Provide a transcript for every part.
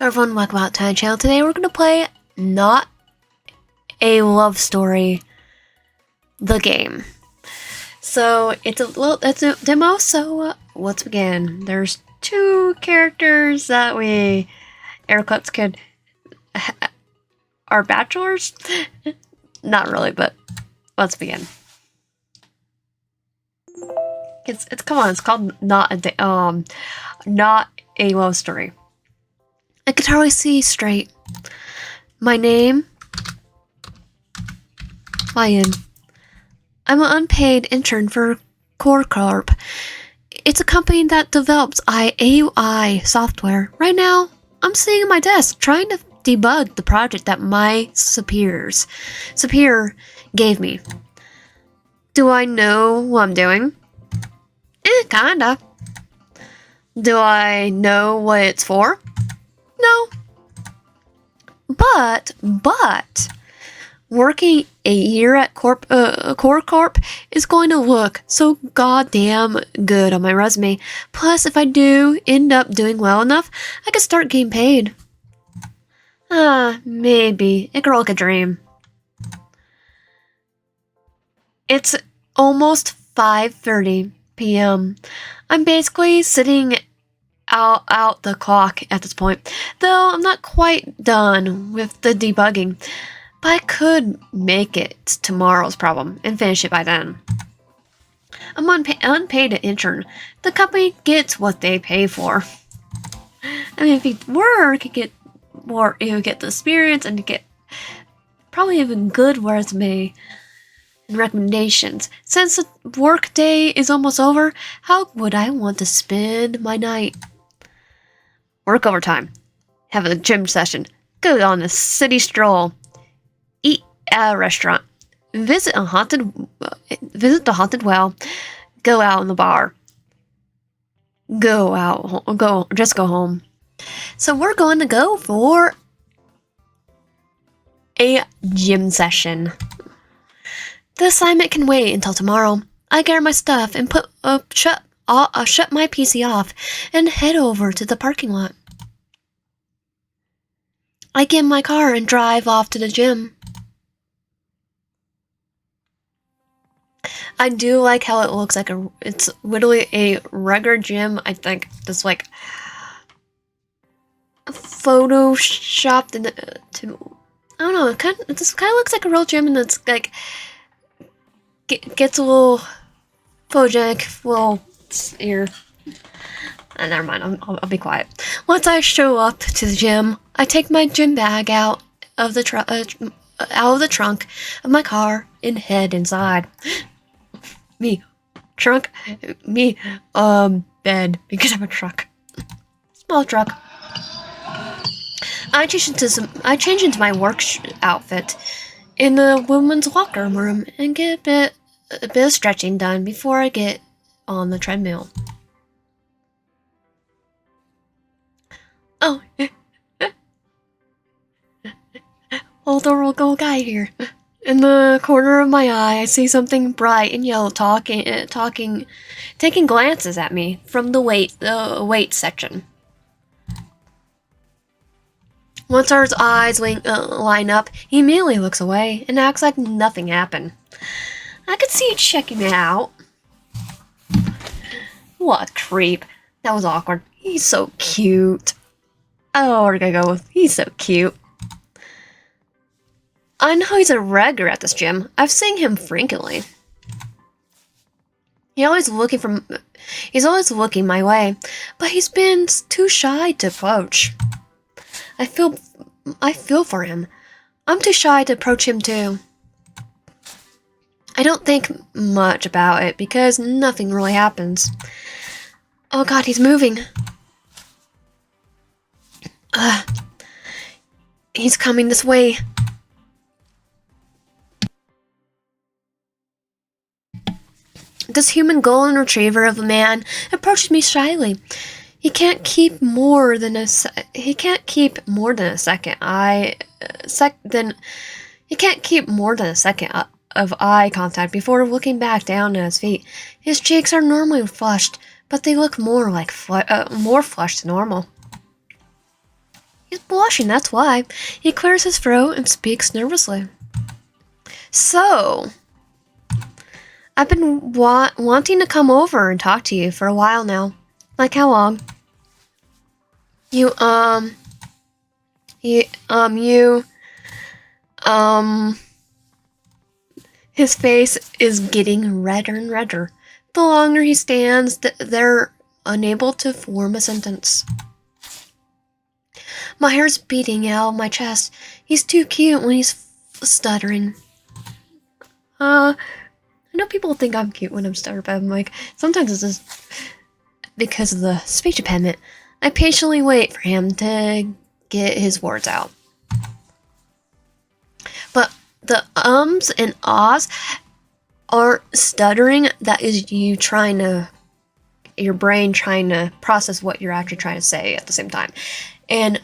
Everyone, welcome back to my channel. Today we're gonna play Not a Love Story, the game. So it's a demo. So let's begin. There's two characters that we air quotes could are bachelors. Not really, but let's begin. It's come on. It's called Not a Love Story. I could hardly see straight. My name? I'm an unpaid intern for Core Corp. It's a company that develops AI software. Right now, I'm sitting at my desk trying to debug the project that my superior gave me. Do I know what I'm doing? Kinda. Do I know what it's for? No. But working a year at Core Corp is going to look so goddamn good on my resume. Plus, if I do end up doing well enough, I could start getting paid. Maybe. It could look a dream. It's almost 5:30 p.m. I'm basically sitting out the clock at this point, though I'm not quite done with the debugging, but I could make it tomorrow's problem and finish it by then. I'm unpaid intern. The company gets what they pay for. I mean, if you work, you get more, you get the experience, and you get probably even good resume and recommendations. Since the work day is almost over, how would I want to spend my night? Work overtime, have a gym session, go on a city stroll, eat at a restaurant, visit the haunted well, go out in the bar, go home. So we're going to go for a gym session. The assignment can wait until tomorrow. I gather my stuff and shut my PC off and head over to the parking lot. I get in my car and drive off to the gym. I do like how it looks like it's literally a regular gym. I think it's like photoshopped into, I don't know, it kind of looks like a real gym, and it's like gets a little photogenic, little ear. Never mind, I'll be quiet. Once I show up to the gym, I take my gym bag out of the trunk of my car and head inside. Bed, because I'm a truck. Small truck. I change into my work outfit in the women's locker room and get a bit of stretching done before I get on the treadmill. Oh, older little guy here. In the corner of my eye, I see something bright and yellow taking glances at me from the weight section. Once our eyes line up, he immediately looks away and acts like nothing happened. I could see you checking me out. What a creep. That was awkward. He's so cute. Oh, we're gonna go with he's so cute. I know he's a regular at this gym. I've seen him frequently. He's always looking my way, but he's been too shy to approach. I feel for him. I'm too shy to approach him too. I don't think much about it because nothing really happens. Oh god, he's moving. He's coming this way. This human golden retriever of a man approaches me shyly. He can't keep more than a second. He can't keep more than a second of eye contact before looking back down at his feet. His cheeks are normally flushed, but they look more flushed than normal. He's blushing, that's why. He clears his throat and speaks nervously. So, I've been wanting to come over and talk to you for a while now. Like how long? You, his face is getting redder and redder. The longer he stands, they're unable to form a sentence. My hair's beating out of my chest. He's too cute when he's stuttering. I know people think I'm cute when I'm stuttering, but I'm like, sometimes it's just because of the speech impediment. I patiently wait for him to get his words out. But the ums and ahs are stuttering. That is you trying to, your brain trying to process what you're actually trying to say at the same time. And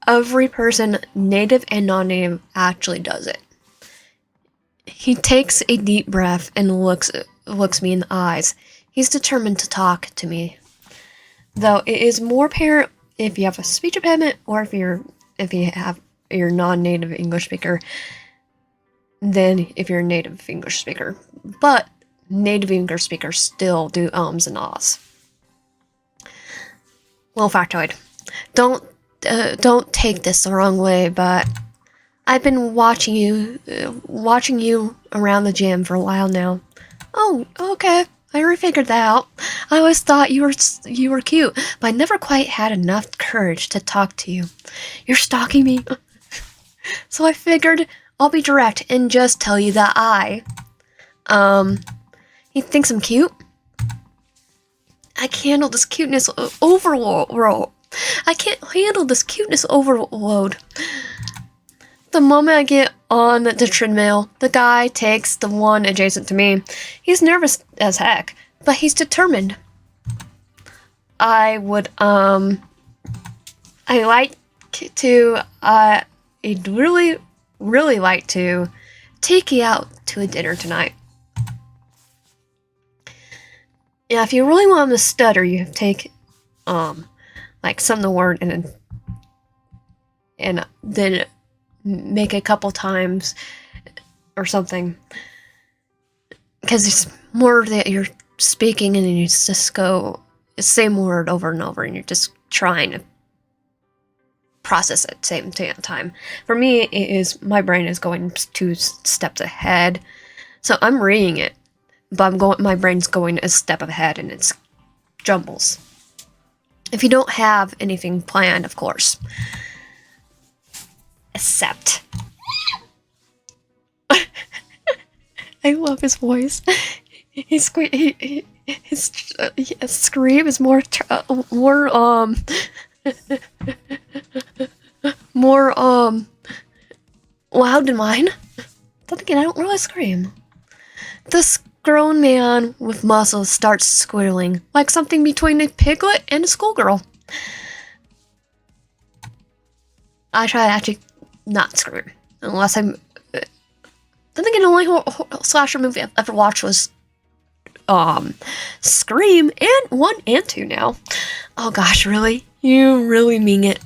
every person, native and non-native, actually does it. He takes a deep breath and looks me in the eyes. He's determined to talk to me. Though it is more apparent if you have a speech impediment or if you're non-native English speaker than if you're a native English speaker. But native English speakers still do ums and ahs. Little factoid. Don't take this the wrong way, but I've been watching you around the gym for a while now. Oh, okay. I already figured that out. I always thought you were cute, but I never quite had enough courage to talk to you. You're stalking me. So I figured I'll be direct and just tell you that he thinks I'm cute? I can't handle this cuteness overload. I can't handle this cuteness overload. The moment I get on the treadmill, the guy takes the one adjacent to me. He's nervous as heck, but he's determined. I'd really, really like to take you out to a dinner tonight. Yeah, if you really want him to stutter, you take, like some of the word and then make it a couple times or something. Because it's more that you're speaking and then you just go the same word over and over and you're just trying to process it at the same time. For me, it is my brain is going 2 steps ahead. So I'm reading it, but my brain's going a step ahead and it's jumbles. If you don't have anything planned, of course. Except. I love his voice. His scream is more loud than mine. Then again, I don't really scream. This grown man with muscles starts squealing like something between a piglet and a schoolgirl. I try to actually not scream unless I'm. Then again, the only slasher movie I've ever watched was Scream, and 1 and 2 now. Oh gosh, really? You really mean it?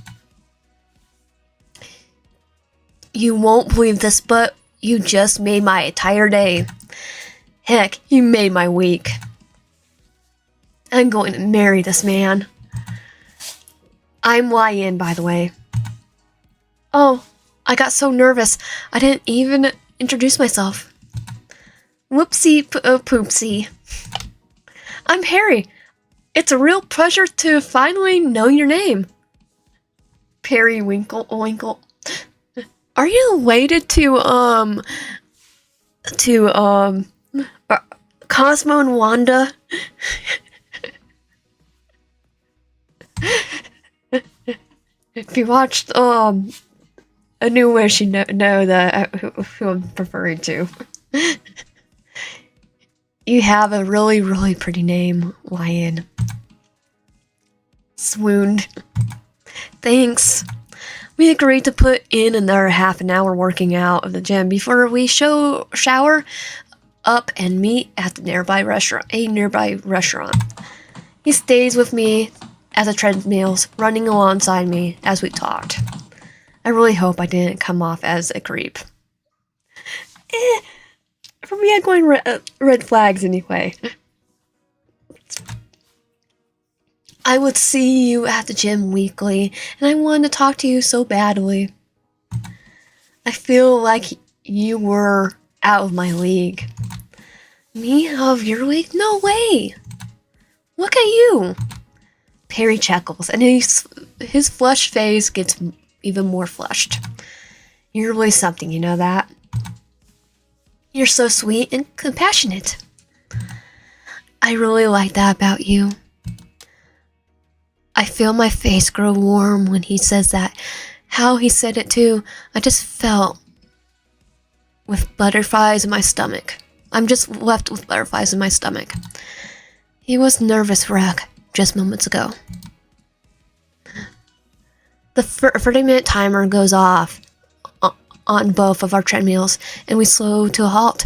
You won't believe this, but you just made my entire day. Heck, you made my week. I'm going to marry this man. I'm YN, by the way. Oh, I got so nervous, I didn't even introduce myself. Whoopsie poopsie. I'm Harry. It's a real pleasure to finally know your name. Perry Winkle. Are you related to Cosmo and Wanda? If you watched A New Wish, you know that who I'm referring to. You have a really, really pretty name, Lion. Swooned. Thanks. We agreed to put in another half an hour working out of the gym before we shower up and meet at a nearby restaurant. He stays with me as the treadmills running alongside me as we talked. I really hope I didn't come off as a creep. For me, I'm going red flags anyway. I would see you at the gym weekly, and I wanted to talk to you so badly. I feel like you were out of my league. Me out of your league? No way! Look at you! Perry chuckles, and his flushed face gets even more flushed. You're really something, you know that? You're so sweet and compassionate. I really like that about you. I feel my face grow warm when he says that. How he said it too, I just felt with butterflies in my stomach. I'm just left with butterflies in my stomach. He was nervous wreck just moments ago. The 30-minute timer goes off on both of our treadmills, and we slow to a halt.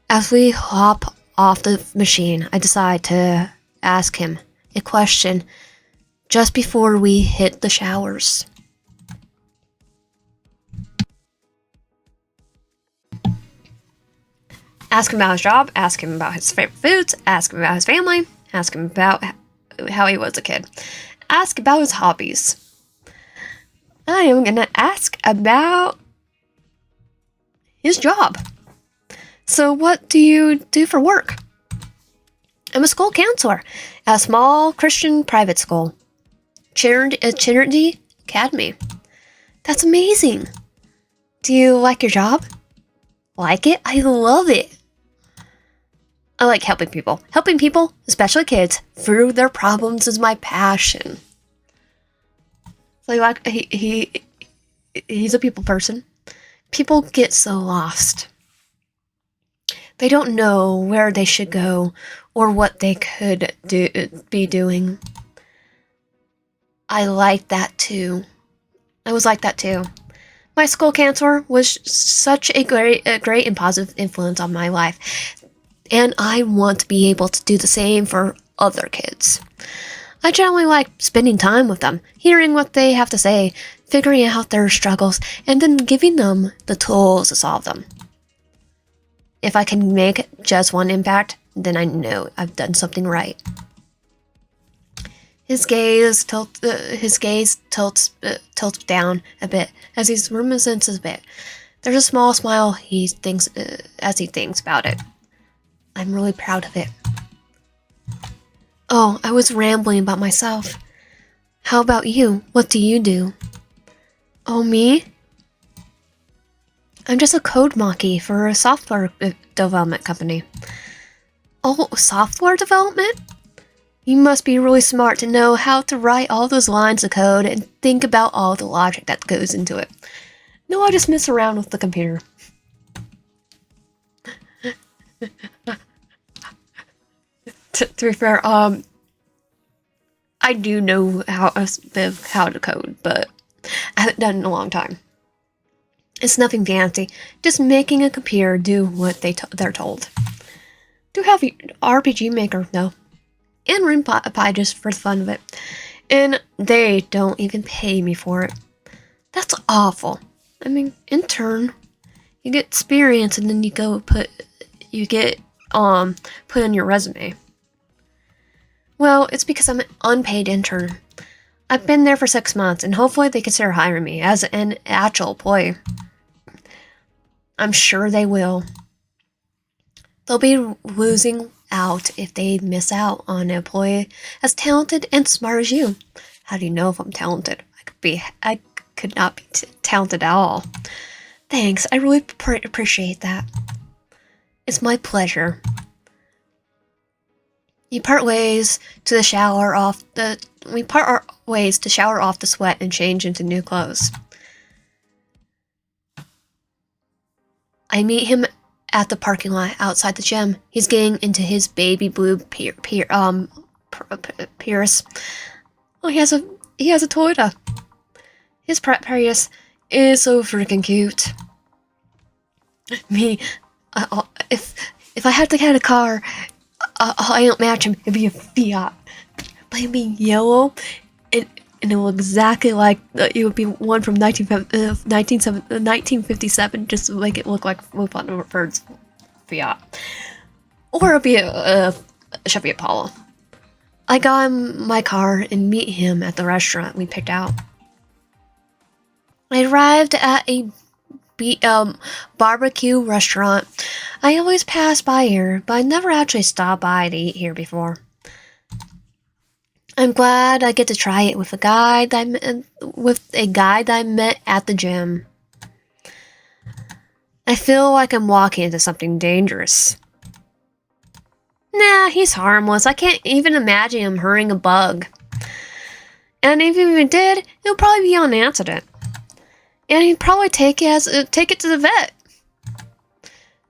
As we hop off the machine, I decide to ask him a question just before we hit the showers. Ask him about his job, ask him about his favorite foods, ask him about his family, ask him about how he was a kid, ask about his hobbies. I am gonna ask about his job. So what do you do for work? I'm a school counselor at a small Christian private school. Charity Academy. That's amazing. Do you like your job? Like it? I love it. I like helping people. Helping people, especially kids, through their problems is my passion. So he's a people person. People get so lost. They don't know where they should go or what they could be doing. I like that too. I was like that too. My school counselor was such a great and positive influence on my life, and I want to be able to do the same for other kids. I generally like spending time with them, hearing what they have to say, figuring out their struggles, and then giving them the tools to solve them. If I can make just one impact, then I know I've done something right. His gaze tilts down a bit as he ruminates a bit. There's a small smile as he thinks about it. I'm really proud of it. Oh, I was rambling about myself. How about you? What do you do? Oh, me? I'm just a code monkey for a software development company. Oh, software development? You must be really smart to know how to write all those lines of code and think about all the logic that goes into it. No, I just mess around with the computer. To be fair, I do know how to code, but I haven't done it in a long time. It's nothing fancy, just making a computer do what they're told. Do have an RPG maker though, and RunePie just for the fun of it, and they don't even pay me for it. That's awful. I mean, intern, you get experience, and then you put on your resume. Well, it's because I'm an unpaid intern. I've been there for 6 months, and hopefully they consider hiring me as an actual employee. I'm sure they will. They'll be losing out if they miss out on an employee as talented and smart as you. How do you know if I'm talented? I could not be talented at all. Thanks, I really appreciate that. It's my pleasure. We part our ways to shower off the sweat and change into new clothes. I meet him at the parking lot outside the gym. He's getting into his baby blue Pierce. Oh, he has a Toyota. His Prius is so freaking cute. Me, if I had to get a car, I don't match him. It'd be a Fiat, but it'd be yellow and, and it will exactly like it would be one from 1957, just to make it look like Wolfgang Bird's Fiat. Or it'll be a Chevy Apollo. I got in my car and meet him at the restaurant we picked out. I arrived at a barbecue restaurant. I always pass by here, but I never actually stopped by to eat here before. I'm glad I get to try it with a guy that I met at the gym. I feel like I'm walking into something dangerous. Nah, he's harmless. I can't even imagine him hurting a bug. And if he did, it would probably be on accident. And he'd probably take it to the vet.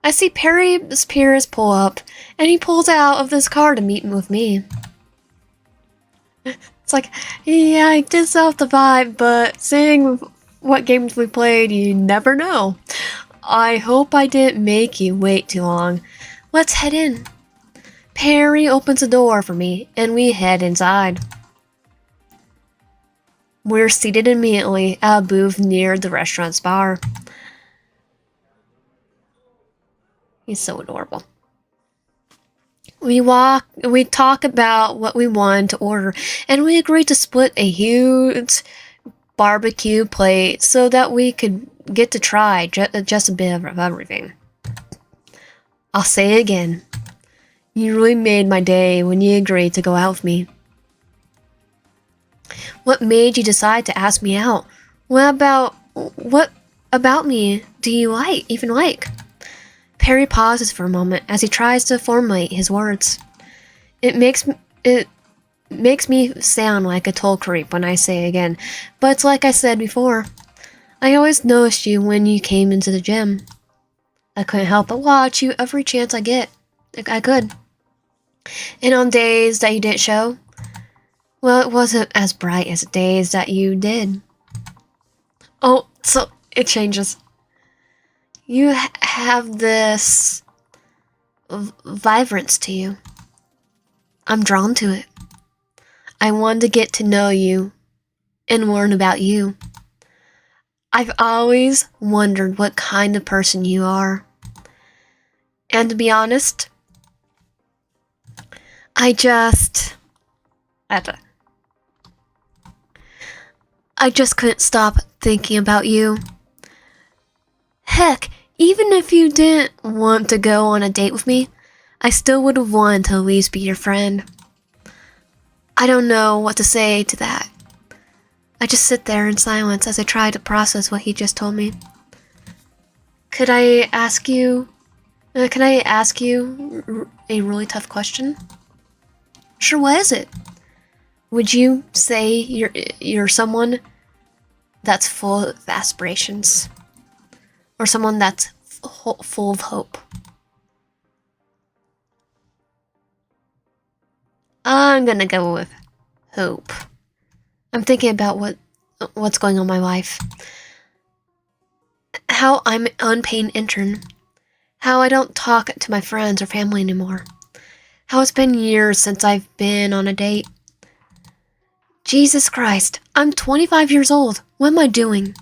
I see Perry Spears pull up, and he pulls out of this car to meet with me. It's like, yeah, I did off the vibe, but seeing what games we played, you never know. I hope I didn't make you wait too long. Let's head in. Perry opens the door for me, and we head inside. We're seated immediately at a booth near the restaurant's bar. He's so adorable. We talk about what we want to order, and we agree to split a huge barbecue plate so that we could get to try just a bit of everything. I'll say it again. You really made my day when you agreed to go out with me. What made you decide to ask me out? What about me do you even like? Perry pauses for a moment as he tries to formulate his words. It makes me sound like a toll creep when I say it again, but it's like I said before. I always noticed you when you came into the gym. I couldn't help but watch you every chance I get. I could. And on days that you didn't show, well, it wasn't as bright as the days that you did. Oh, so it changes. You have this vibrance to you. I'm drawn to it. I want to get to know you and learn about you. I've always wondered what kind of person you are. And to be honest, I just couldn't stop thinking about you. Heck, even if you didn't want to go on a date with me, I still would have wanted to at least be your friend. I don't know what to say to that. I just sit there in silence as I try to process what he just told me. Can I ask you a really tough question? Sure, what is it? Would you say you're someone that's full of aspirations? Or someone that's full of hope? I'm gonna go with hope. I'm thinking about what's going on in my life. How I'm an unpaid intern. How I don't talk to my friends or family anymore. How it's been years since I've been on a date. Jesus Christ, I'm 25 years old. What am I doing?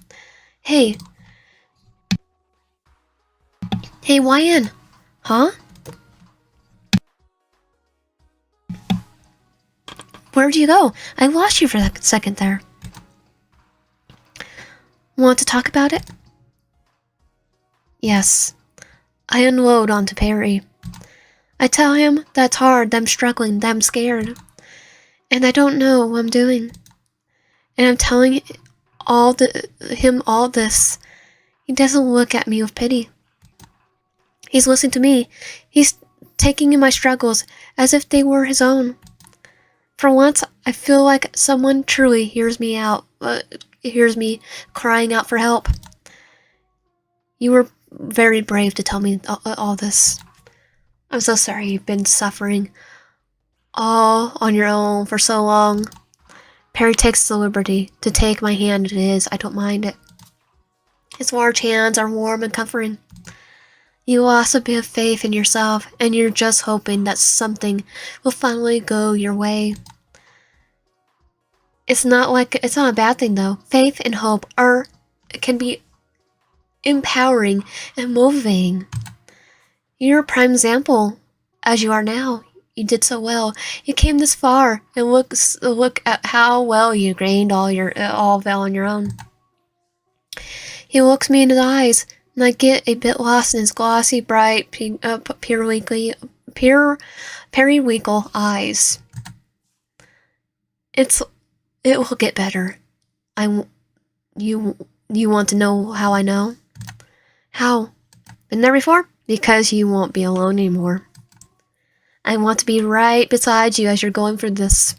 Hey, YN. Huh? Where'd you go? I lost you for a second there. Want to talk about it? Yes. I unload onto Perry. I tell him that's hard, that I'm struggling, that I'm scared. And I don't know what I'm doing. And I'm telling him all this. He doesn't look at me with pity. He's listening to me. He's taking in my struggles as if they were his own. For once, I feel like someone truly hears me crying out for help. You were very brave to tell me all this. I'm so sorry you've been suffering all on your own for so long. Perry takes the liberty to take my hand in his. I don't mind it. His large hands are warm and comforting. You lost a bit of faith in yourself, and you're just hoping that something will finally go your way. It's not a bad thing though. Faith and hope can be empowering and motivating. You're a prime example, as you are now. You did so well. You came this far, and look at how well you gained all of it on your own. He looks me in the eyes, and I get a bit lost in his glossy, bright, periwinkle eyes. It will get better. You want to know how I know? How? Been there before? Because you won't be alone anymore. I want to be right beside you as you're going through this.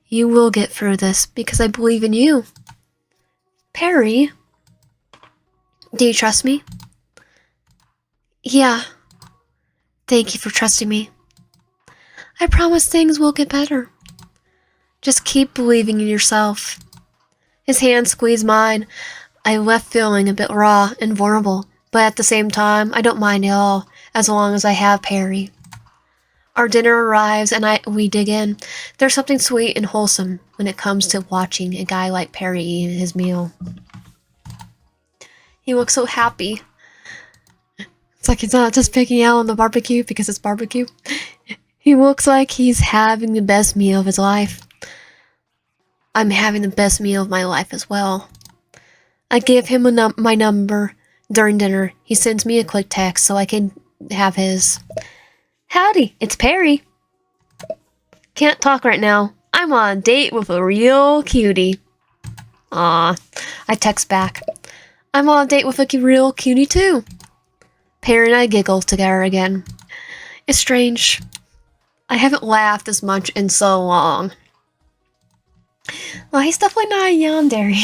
You will get through this because I believe in you. Perry, do you trust me? Yeah. Thank you for trusting me. I promise things will get better. Just keep believing in yourself. His hand squeezed mine. I left feeling a bit raw and vulnerable, but at the same time, I don't mind at all, as long as I have Perry. Our dinner arrives and we dig in. There's something sweet and wholesome when it comes to watching a guy like Perry eat his meal. He looks so happy. It's like he's not just picking out on the barbecue because it's barbecue. He looks like he's having the best meal of his life. I'm having the best meal of my life as well. I give him my number during dinner. He sends me a quick text so I can have his. Howdy, it's Perry. Can't talk right now. I'm on a date with a real cutie. Aw, I text back. I'm on a date with a real cutie too. Perry and I giggle together again. It's strange. I haven't laughed as much in so long. Well, he's definitely not a yandere.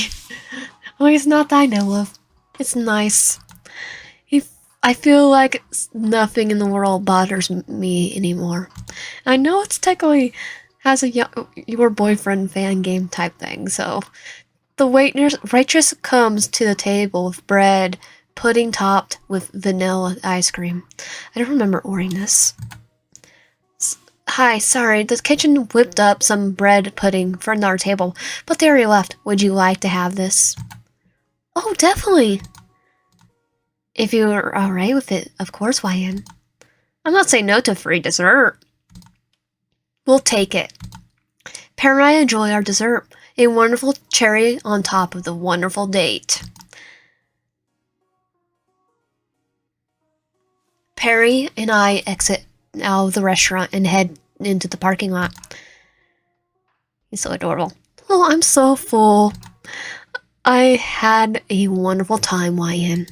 Well, he's not that I know of. It's nice. I feel like nothing in the world bothers me anymore. I know it's technically has a your boyfriend fan game type thing, so the waitress comes to the table with bread, pudding topped with vanilla ice cream. I don't remember ordering this. Hi, sorry, the kitchen whipped up some bread pudding for another table, but they already left. Would you like to have this? Oh, definitely. If you're alright with it, of course, YN. I'm not saying no to free dessert. We'll take it. Perry and I enjoy our dessert, a wonderful cherry on top of the wonderful date. Perry and I exit out of the restaurant and head into the parking lot. He's so adorable. Oh, I'm so full. I had a wonderful time, YN.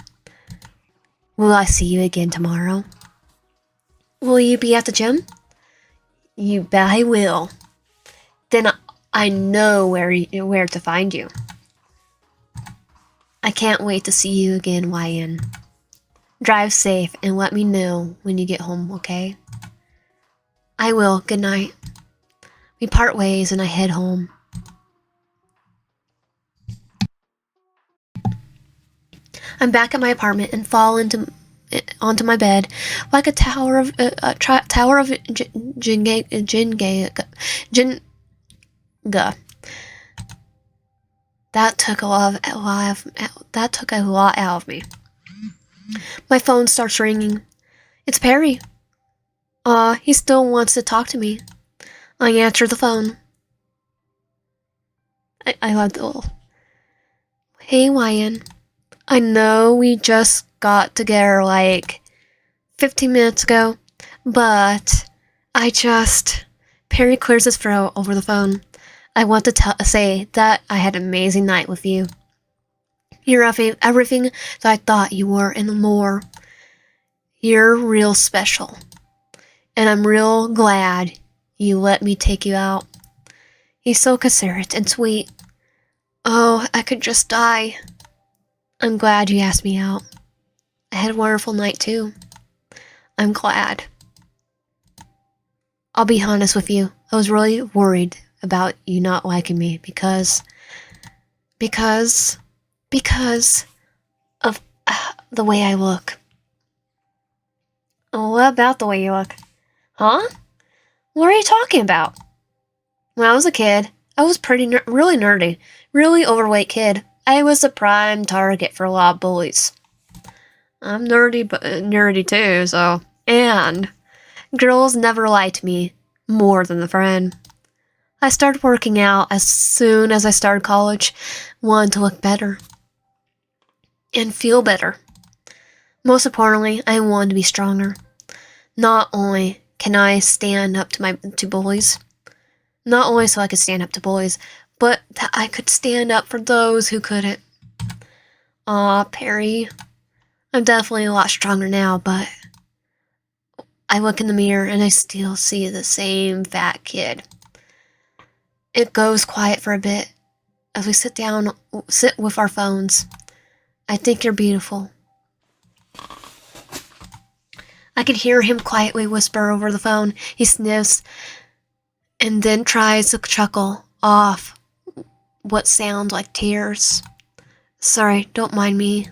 Will I see you again tomorrow? Will you be at the gym? You bet I will. Then I know where to find you. I can't wait to see you again, YN. Drive safe and let me know when you get home, okay? I will. Good night. We part ways and I head home. I'm back at my apartment and fall onto my bed like a tower of Jenga. That took a lot out of me. My phone starts ringing. It's Perry. He still wants to talk to me. I answer the phone. I love the little. Hey, YN. I know we just got together like 15 minutes ago, but Perry clears his throat over the phone. I want to say that I had an amazing night with you. You're everything that I thought you were and more. You're real special. And I'm real glad you let me take you out. He's so considerate and sweet. Oh, I could just die. I'm glad you asked me out. I had a wonderful night too. I'm glad. I'll be honest with you. I was really worried about you not liking me because of the way I look. What about the way you look? Huh? What are you talking about? When I was a kid, I was really nerdy, really overweight kid. I was a prime target for a lot of bullies. I'm nerdy, but nerdy too, so. And girls never liked me more than the friend. I started working out as soon as I started college, wanted to look better and feel better. Most importantly, I wanted to be stronger. Not only can I stand up to bullies, not only so I could stand up to bullies, but that I could stand up for those who couldn't. Aw, Perry, I'm definitely a lot stronger now, but I look in the mirror and I still see the same fat kid. It goes quiet for a bit as we sit with our phones. I think you're beautiful. I can hear him quietly whisper over the phone. He sniffs and then tries to chuckle off what sounds like tears. Sorry, don't mind me.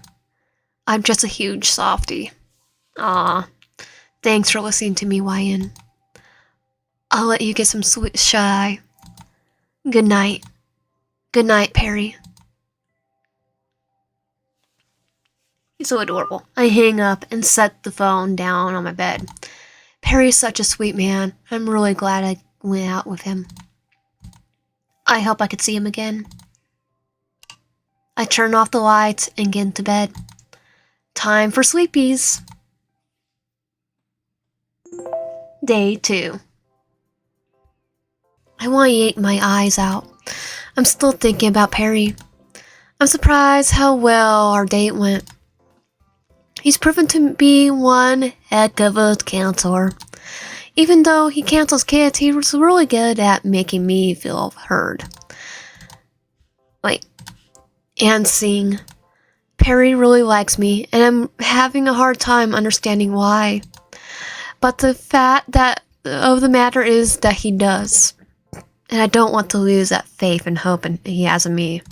I'm just a huge softie. Aw, thanks for listening to me, Wyan. I'll let you get some sweet shy. Good night. Good night, Perry. He's so adorable. I hang up and set the phone down on my bed. Perry's such a sweet man. I'm really glad I went out with him. I hope I could see him again. I turn off the lights and get into bed. Time for sleepies. Day 2. I want to eat my eyes out. I'm still thinking about Perry. I'm surprised how well our date went. He's proven to be one heck of a counselor. Even though he counsels kids, he was really good at making me feel heard. And seeing. Perry really likes me, and I'm having a hard time understanding why. But the fact of the matter is that he does. And I don't want to lose that faith and hope he has in me.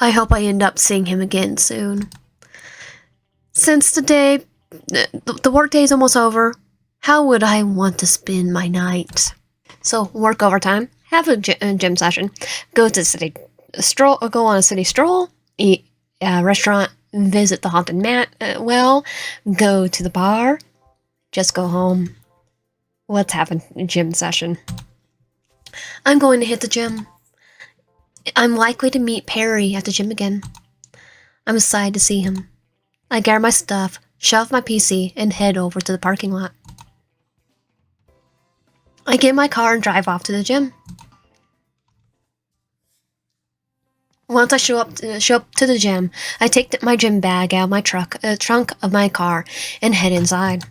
I hope I end up seeing him again soon. Since the work day is almost over, how would I want to spend my night? So work overtime, have a gym session, go to city stroll, go on a city stroll, eat at a restaurant, visit the haunted go to the bar, just go home. Let's have a gym session. I'm going to hit the gym. I'm likely to meet Perry at the gym again. I'm excited to see him. I gather my stuff, shove my PC, and head over to the parking lot. I get in my car and drive off to the gym. Once I show up to the gym, I take my gym bag out of my trunk of my car and head inside.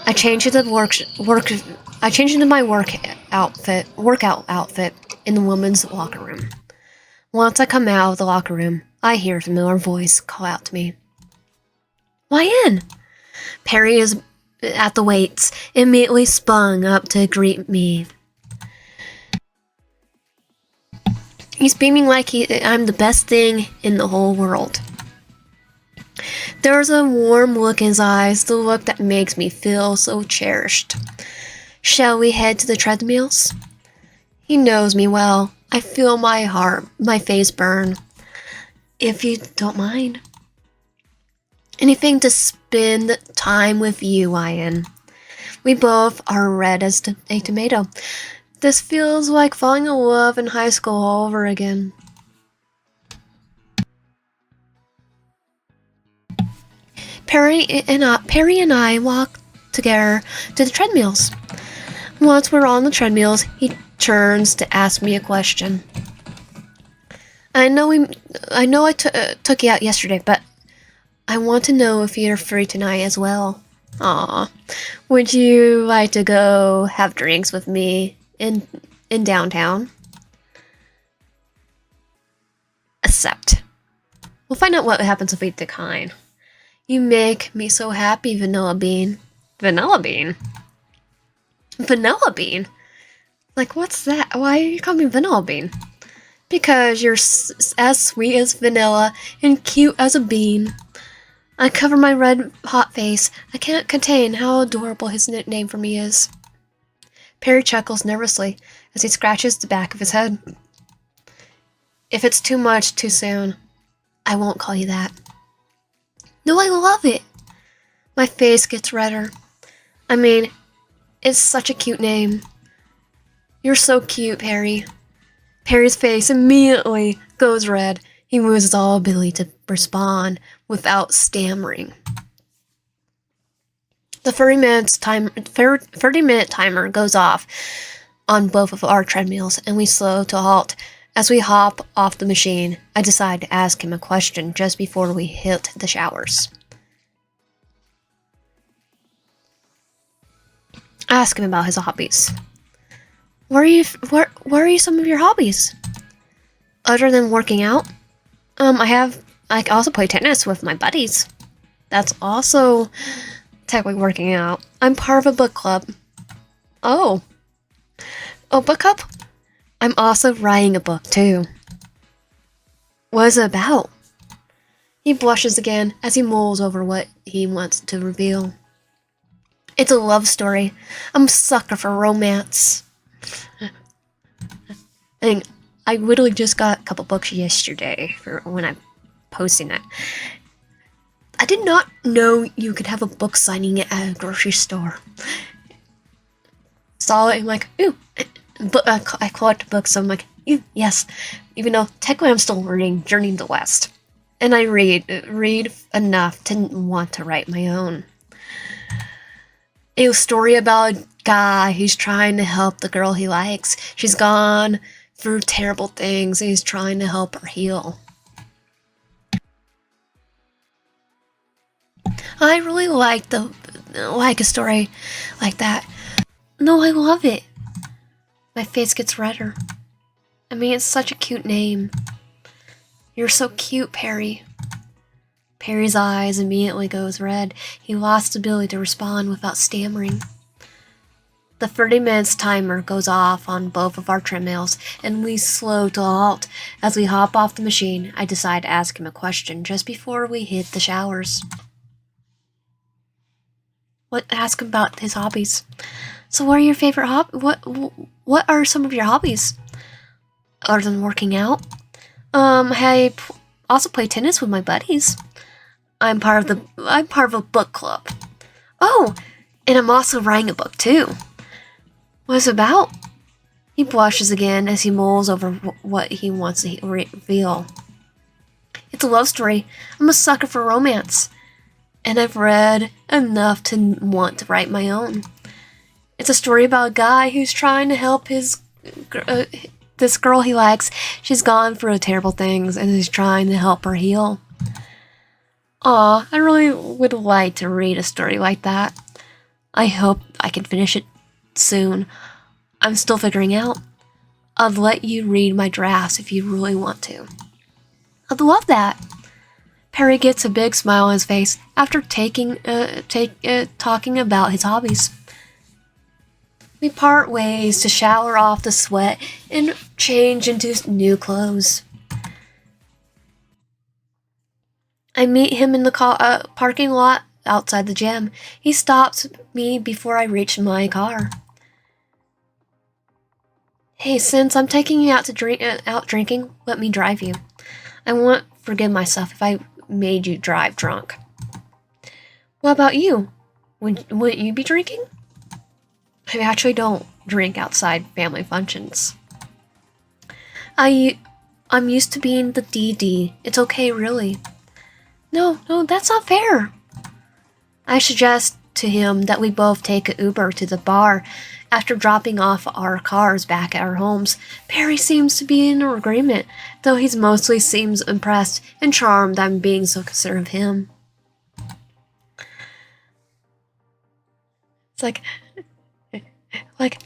I change into my workout outfit in the women's locker room. Once I come out of the locker room, I hear a familiar voice call out to me. Wyan! Perry is at the weights, immediately sprung up to greet me. He's beaming like I'm the best thing in the whole world. There's a warm look in his eyes, the look that makes me feel so cherished. Shall we head to the treadmills? He knows me well. I feel my face burn. If you don't mind. Anything to spend time with you, Wyan. We both are red as a tomato. This feels like falling in love in high school all over again. Perry and I walk together to the treadmills. Once we're on the treadmills, he turns to ask me a question. I know I took you out yesterday, but I want to know if you're free tonight as well. Aw, would you like to go have drinks with me in downtown? Accept. We'll find out what happens if we decline. You make me so happy, Vanilla Bean. Vanilla Bean? Vanilla Bean? Like, what's that? Why are you calling me Vanilla Bean? Because you're as sweet as vanilla and cute as a bean. I cover my red hot face. I can't contain how adorable his nickname for me is. Perry chuckles nervously as he scratches the back of his head. If it's too much too soon, I won't call you that. No, I love it. My face gets redder. I mean, it's such a cute name. You're so cute, Perry. Perry's face immediately goes red. He loses all ability to respond without stammering. The 30-minute timer goes off on both of our treadmills, and we slow to a halt. As we hop off the machine, I decide to ask him a question just before we hit the showers. I ask him about his hobbies. What are some of your hobbies? Other than working out? I also play tennis with my buddies. That's also technically working out. I'm part of a book club. Oh, book club? I'm also writing a book too. What is it about? He blushes again as he mulls over what he wants to reveal. It's a love story. I'm a sucker for romance. And I literally just got a couple books yesterday for when I'm posting it. I did not know you could have a book signing at a grocery store. Saw it and I'm like, ooh. But I collect books, so I'm like, yes. Even though technically I'm still reading Journey to the West. And I read enough to want to write my own. A story about a guy who's trying to help the girl he likes. She's gone through terrible things and he's trying to help her heal. I really like a story like that. No, I love it. My face gets redder. I mean, it's such a cute name. You're so cute, Perry. Perry's eyes immediately goes red. He lost the ability to respond without stammering. The 30 minutes timer goes off on both of our treadmills, and we slow to a halt. As we hop off the machine, I decide to ask him a question just before we hit the showers. Ask him about his hobbies. So what are your favorite what are some of your hobbies? Other than working out? I also play tennis with my buddies. I'm part of a book club. Oh, and I'm also writing a book too. What's it about? He blushes again as he mulls over what he wants to reveal. It's a love story. I'm a sucker for romance. And I've read enough to want to write my own. It's a story about a guy who's trying to help this girl he likes. She's gone through terrible things and he's trying to help her heal. Aw, I really would like to read a story like that. I hope I can finish it soon. I'm still figuring out. I'll let you read my drafts if you really want to. I'd love that. Perry gets a big smile on his face after talking about his hobbies. We part ways to shower off the sweat and change into new clothes. I meet him in the parking lot outside the gym. He stops me before I reach my car. Hey, since I'm taking you out drinking, let me drive you. I won't forgive myself if I made you drive drunk. What about you? Wouldn't you be drinking? I actually don't drink outside family functions. I'm used to being the DD. It's okay, really. No, that's not fair. I suggest to him that we both take an Uber to the bar after dropping off our cars back at our homes. Perry seems to be in agreement, though he mostly seems impressed and charmed that I'm being so considerate of him. It's like,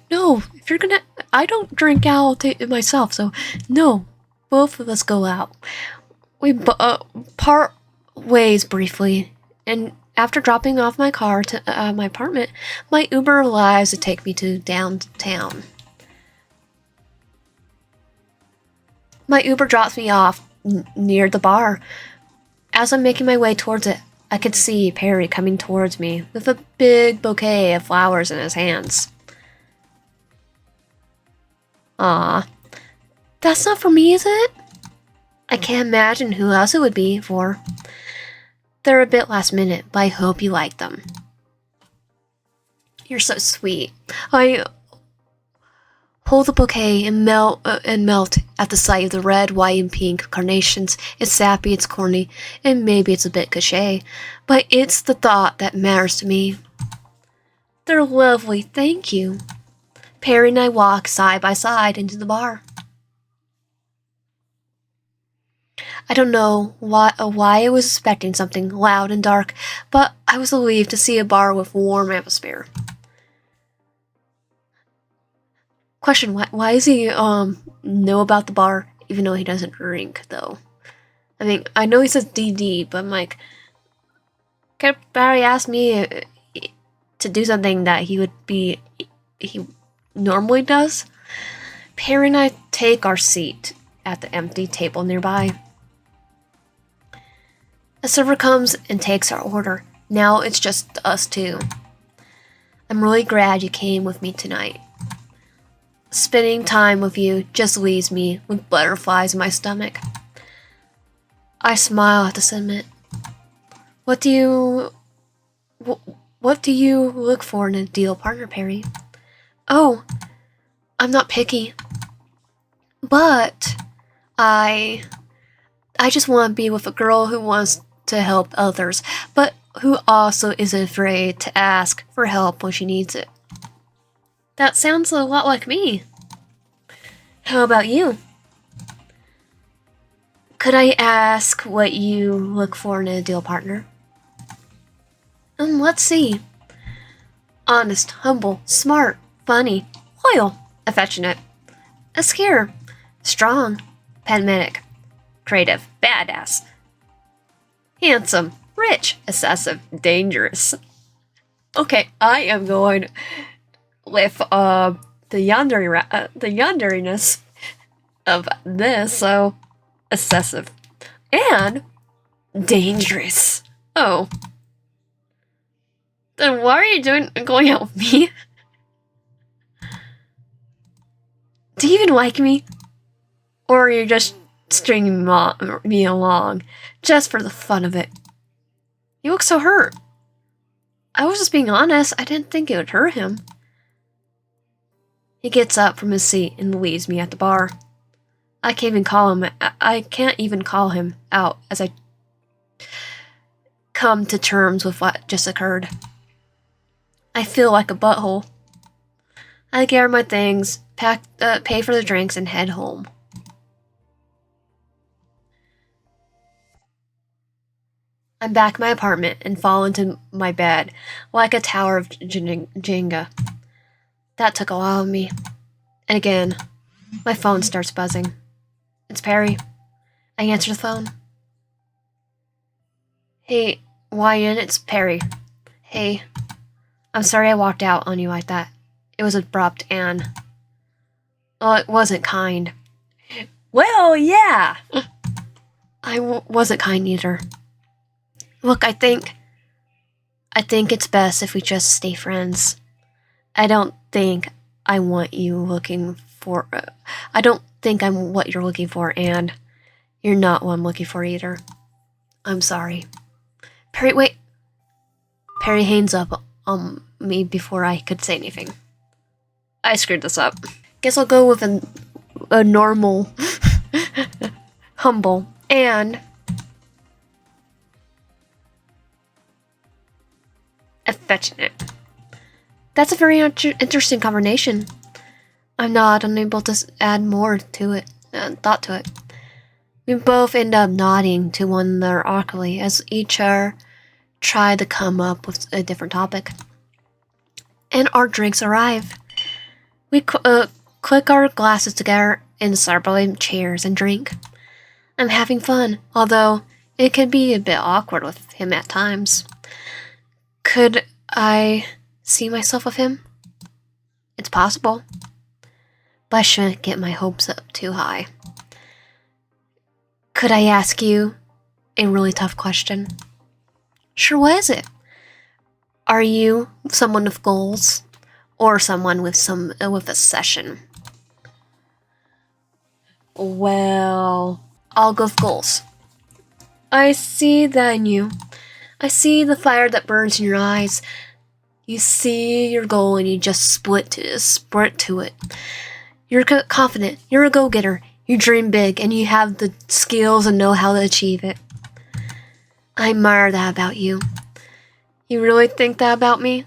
no, if you're gonna, I don't drink out myself, so no, both of us go out. We part ways briefly, and after dropping off my car to my apartment, my Uber arrives to take me to downtown. My Uber drops me off near the bar. As I'm making my way towards it, I could see Perry coming towards me with a big bouquet of flowers in his hands. Aw, that's not for me, is it? I can't imagine who else it would be for. They're a bit last minute, but I hope you like them. You're so sweet. I hold the bouquet and melt at the sight of the red, white, and pink carnations. It's sappy, it's corny, and maybe it's a bit cliche, but it's the thought that matters to me. They're lovely, thank you. Perry and I walk side by side into the bar. I don't know why I was expecting something loud and dark, but I was relieved to see a bar with warm atmosphere. Question, why does he know about the bar even though he doesn't drink, though? I mean, I know he says DD, but I'm like, could Barry ask me to do something that he normally does? Perry and I take our seat at the empty table nearby. A server comes and takes our order. Now it's just us two. I'm really glad you came with me tonight. Spending time with you just leaves me with butterflies in my stomach. I smile at the sentiment. What do you look for in a deal partner, Perry? Oh, I'm not picky. But I just want to be with a girl who wants to help others, but who also isn't afraid to ask for help when she needs it. That sounds a lot like me. How about you? Could I ask what you look for in a deal partner? Let's see. Honest, humble, smart, funny, loyal, affectionate, secure, strong, pragmatic, creative, badass, handsome, rich, excessive, dangerous. Okay, I am going with the yanderiness of this, so excessive and dangerous. Oh, then why are you going out with me? Do you even like me, or are you just stringing me along just for the fun of it? You look so hurt. I was just being honest. I didn't think it would hurt him. He gets up from his seat and leaves me at the bar. I can't even call him out as I come to terms with what just occurred. I feel like a butthole. I gather my things, pay for the drinks, and head home. I'm back in my apartment and fall into my bed like a tower of Jenga. That took a while of me. And again, my phone starts buzzing. It's Perry. I answer the phone. Hey, Wyan, it's Perry. Hey, I'm sorry I walked out on you like that. It was abrupt and... well, it wasn't kind. Well, yeah! I wasn't kind either. Look, I think it's best if we just stay friends. I don't think I want you looking for... I don't think I'm what you're looking for, and you're not what I'm looking for either. I'm sorry. Perry, wait. Perry hangs up on me before I could say anything. I screwed this up. Guess I'll go with a normal, humble, and affectionate. That's a very interesting combination. I'm not unable to add more to it, thought to it. We both end up nodding to one another awkwardly as each try to come up with a different topic. And our drinks arrive. We click our glasses together and start blowing chairs and drink. I'm having fun, although it can be a bit awkward with him at times. Could I see myself with him? It's possible. But I shouldn't get my hopes up too high. Could I ask you a really tough question? Sure, what is it? Are you someone with goals? Or someone with a session? Well, I'll go with goals. I see that in you. I see the fire that burns in your eyes. You see your goal and you just sprint to it. You're confident. You're a go-getter. You dream big and you have the skills and know how to achieve it. I admire that about you. You really think that about me?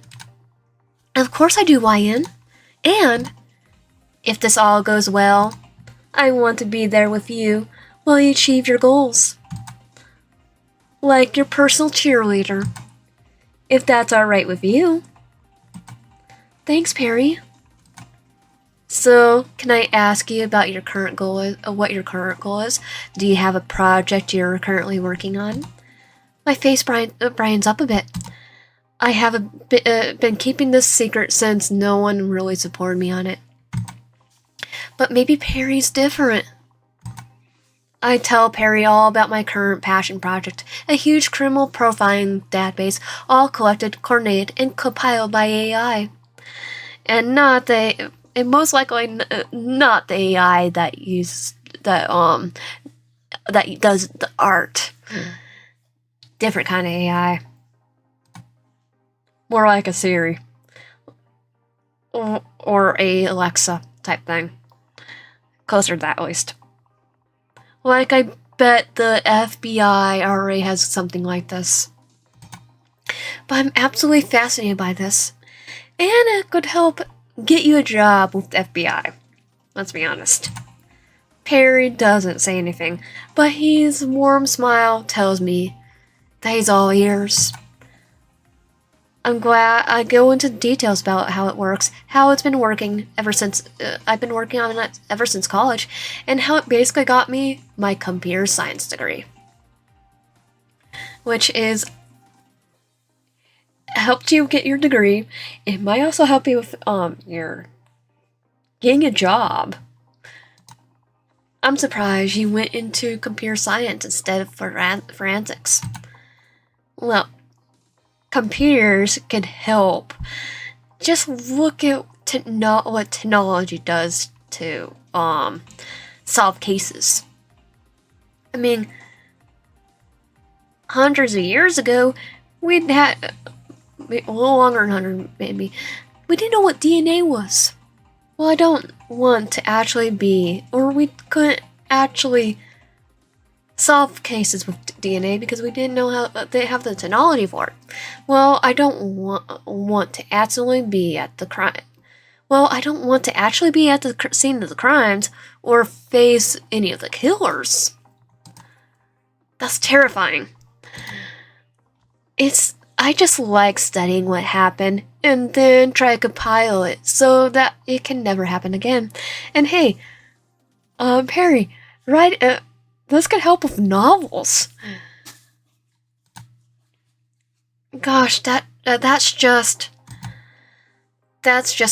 Of course I do, YN. And if this all goes well, I want to be there with you while you achieve your goals. Like your personal cheerleader. If that's alright with you. Thanks, Perry. So, can I ask you about your current goal? What your current goal is? Do you have a project you're currently working on? My face brightens up a bit. I have been keeping this secret since no one really supported me on it. But maybe Perry's different. I tell Perry all about my current passion project, a huge criminal profiling database, all collected, coordinated, and compiled by AI. And most likely not the AI that does the art. Different kind of AI. More like a Siri. Or a Alexa type thing. Closer to that, at least. Like, I bet the FBI already has something like this. But I'm absolutely fascinated by this. And it could help get you a job with the FBI. Let's be honest. Perry doesn't say anything, but his warm smile tells me that he's all ears. I'm glad I go into details about how it works, how it's been working ever since I've been working on it ever since college, and how it basically got me my computer science degree, which is helped you get your degree. It might also help you with your getting a job. I'm surprised you went into computer science instead of forensics. Well, computers can help. Just look at what technology does to solve cases. I mean, hundreds of years ago, we'd had a little longer than 100 maybe. We didn't know what DNA was. Well, I don't want to actually be, or we couldn't actually solve cases with DNA because we didn't know how they have the technology for it. Well, I don't want to actually be at the crime. Well, I don't want to actually be at the scene of the crimes or face any of the killers. That's terrifying. I just like studying what happened and then try to compile it so that it can never happen again. And hey, Perry, this could help with novels. Gosh, that's just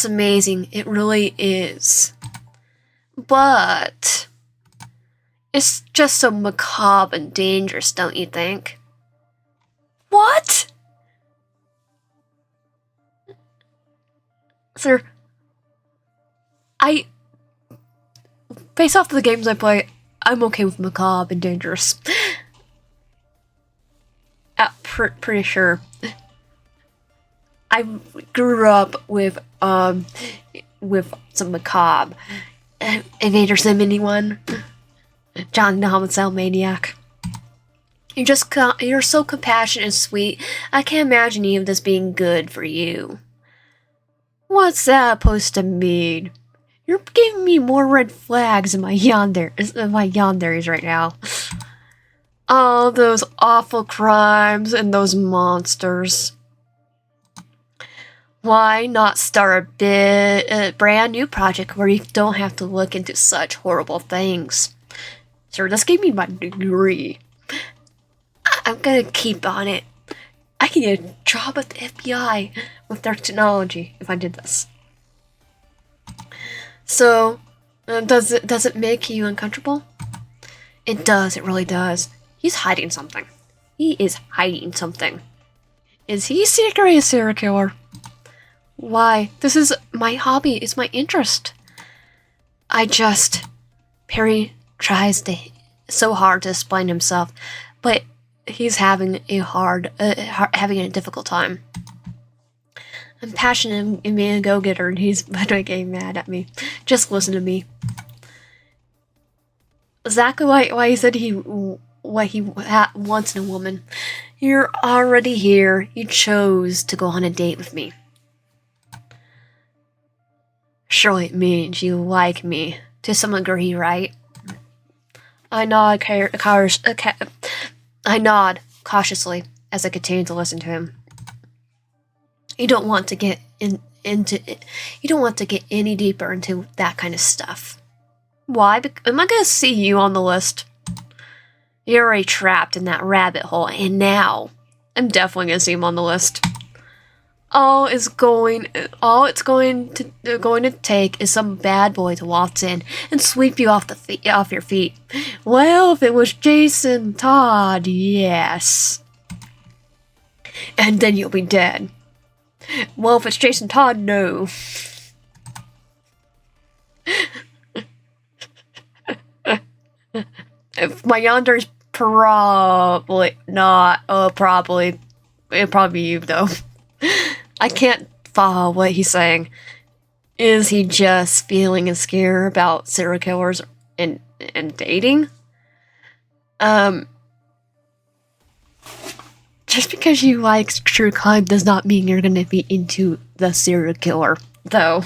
amazing. It really is. But it's just so macabre and dangerous, don't you think? What? Sir, based off the games I play, I'm okay with macabre and dangerous. Pretty sure. I grew up with some macabre. Invader Sim, anyone? John the Homicide Maniac. You're so compassionate and sweet. I can't imagine any of this being good for you. What's that supposed to mean? You're giving me more red flags in my yanderes right now. All those awful crimes and those monsters. Why not start a brand new project where you don't have to look into such horrible things? Sir, this gave me my degree. I'm gonna keep on it. I can get a job at the FBI with their technology if I did this. So, does it make you uncomfortable? It does. It really does. He's hiding something. He is hiding something. Is he secretly a serial killer? Why? This is my hobby. It's my interest. Perry, tries to so hard to explain himself, but he's having a difficult time. I'm passionate and being a go-getter, and he's getting mad at me. Just listen to me. Exactly why he said what he wants in a woman. You're already here. You chose to go on a date with me. Surely it means you like me to some degree, right? I nod cautiously as I continue to listen to him. You don't want to get into it. You don't want to get any deeper into that kind of stuff. Why? Am I gonna see you on the list? You're already trapped in that rabbit hole, and now I'm definitely gonna see him on the list. All it's going to take is some bad boy to waltz in and sweep you off your feet. Well, if it was Jason Todd, yes. And then you'll be dead. Well, if it's Jason Todd, no. If my yonder's probably not. Probably. It'd probably be you, though. I can't follow what he's saying. Is he just feeling insecure about serial killers and dating? Just because you like true crime does not mean you're going to be into the serial killer, though.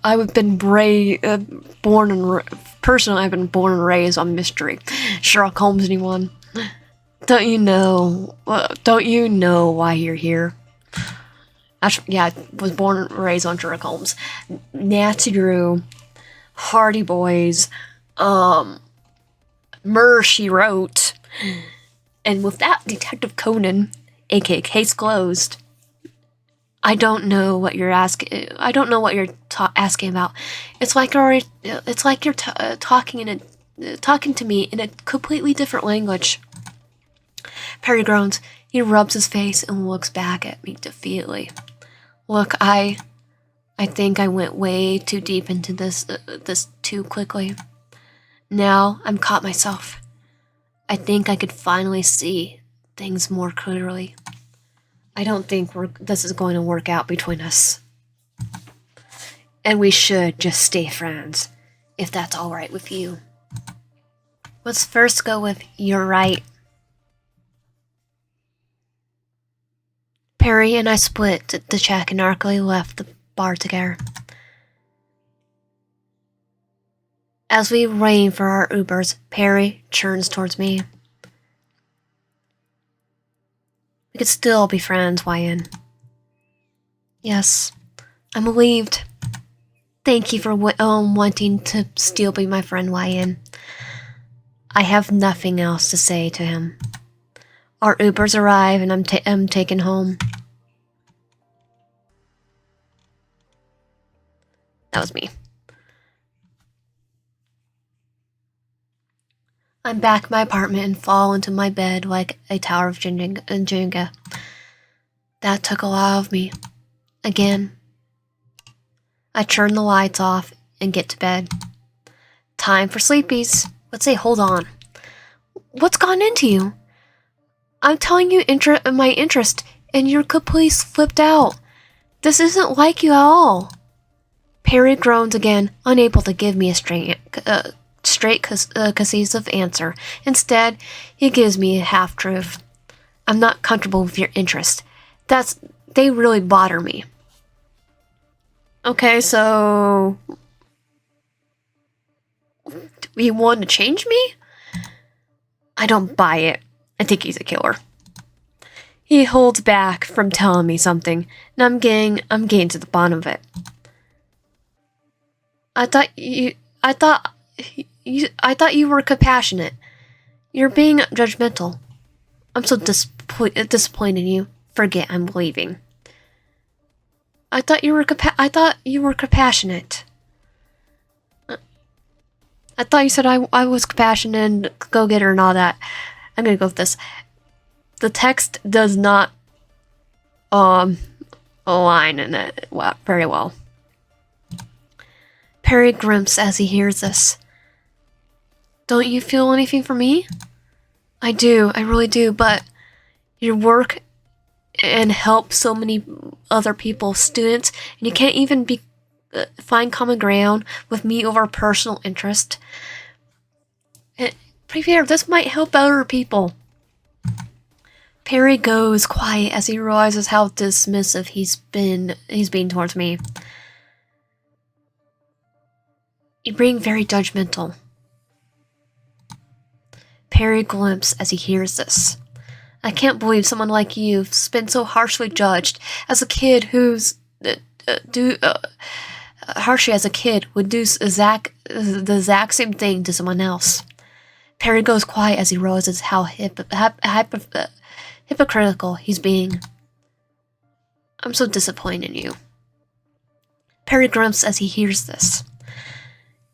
I've been born and raised on mystery. Sherlock Holmes, anyone? Don't you know why you're here? Actually, yeah, I was born and raised on Sherlock Holmes. Nancy Drew, Hardy Boys, Murder, She Wrote, and with that, Detective Conan, aka Case Closed. I don't know what you're asking. I don't know what you're asking about. It's like you're talking to me in a completely different language. Perry groans. He rubs his face and looks back at me defeatedly. Look, I think I went way too deep into this too quickly. Now I'm caught myself. I think I could finally see things more clearly. I don't think this is going to work out between us. And we should just stay friends, if that's all right with you. Let's first go with you're right. Perry and I split the check and narcly left the bar together. As we wait for our Ubers, Perry turns towards me. We could still be friends, YN. Yes, I'm relieved. Thank you for wanting to still be my friend, YN. I have nothing else to say to him. Our Ubers arrive and I'm taken home. That was me. I'm back in my apartment and fall into my bed like a tower of Jenga. That took a lot of me. Again. I turn the lights off and get to bed. Time for sleepies. Let's say, hold on. What's gone into you? I'm telling you my interest, and you're completely flipped out. This isn't like you at all. Perry groans again, unable to give me a straight cohesive answer. Instead, he gives me a half-truth. I'm not comfortable with your interest. They really bother me. Okay, so... you want to change me? I don't buy it. I think he's a killer. He holds back from telling me something, and I'm getting to the bottom of it. I thought you were compassionate. You're being judgmental. I'm so disappointed in you. Forget I'm leaving. I thought you were compassionate. I thought you said I was compassionate and go-getter and all that. I'm gonna go with this. The text does not align in it very well. Perry grumps as he hears this. Don't you feel anything for me? I do, I really do, but you work and help so many other people, students, and you can't even find common ground with me over personal interest. Pretty fair, this might help other people. Perry goes quiet as he realizes how dismissive he's being towards me. You're being very judgmental. Perry glimps as he hears this. I can't believe someone like you've been so harshly judged as a kid harshly as a kid would do the exact same thing to someone else. Perry goes quiet as he realizes how hypocritical he's being. I'm so disappointed in you. Perry grumps as he hears this.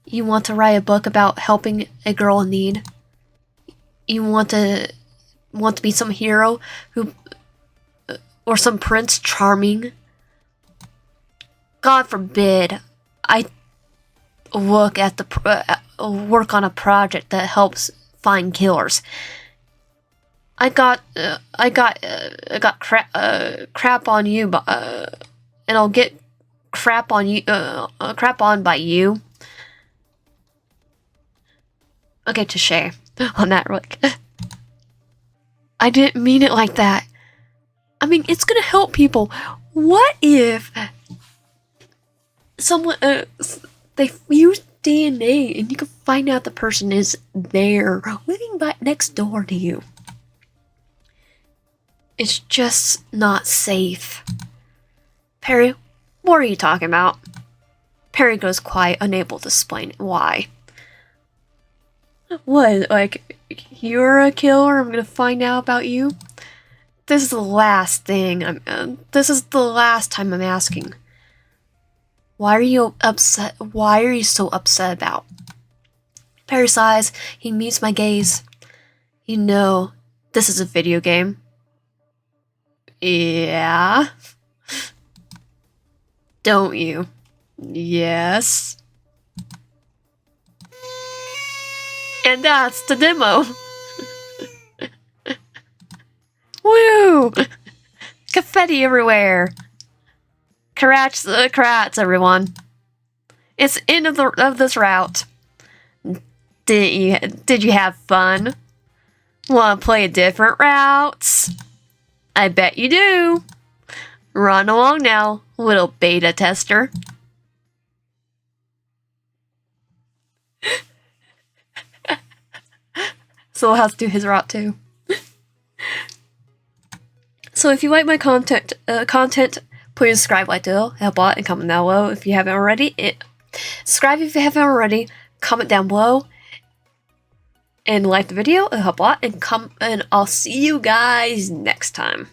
You want to write a book about helping a girl in need? You want to be some hero or some Prince Charming? God forbid I work on a project that helps find killers. I got crap on you, and I'll get crap on by you. Okay, touche on that, Rick. I didn't mean it like that. I mean, it's gonna help people. What if someone they use DNA and you can find out the person is there, living next door to you? It's just not safe. Perry, what are you talking about? Perry goes quiet, unable to explain why. What, like, you're a killer? I'm gonna find out about you? This is the last thing this is the last time I'm asking. Why are you upset? Why are you so upset about? Perry sighs. He meets my gaze. You know, this is a video game. Yeah. Don't you? Yes. And that's the demo. Woo! Confetti everywhere. Congrats, everyone. It's the end of this route. Did you have fun? Want to play a different routes? I bet you do. Run along now, little beta tester. So we'll have to do his route too. So if you like my content, please subscribe, like the help out, and comment down below if you haven't already. Subscribe if you haven't already. Comment down below and like the video. It'll help a lot. And I'll see you guys next time.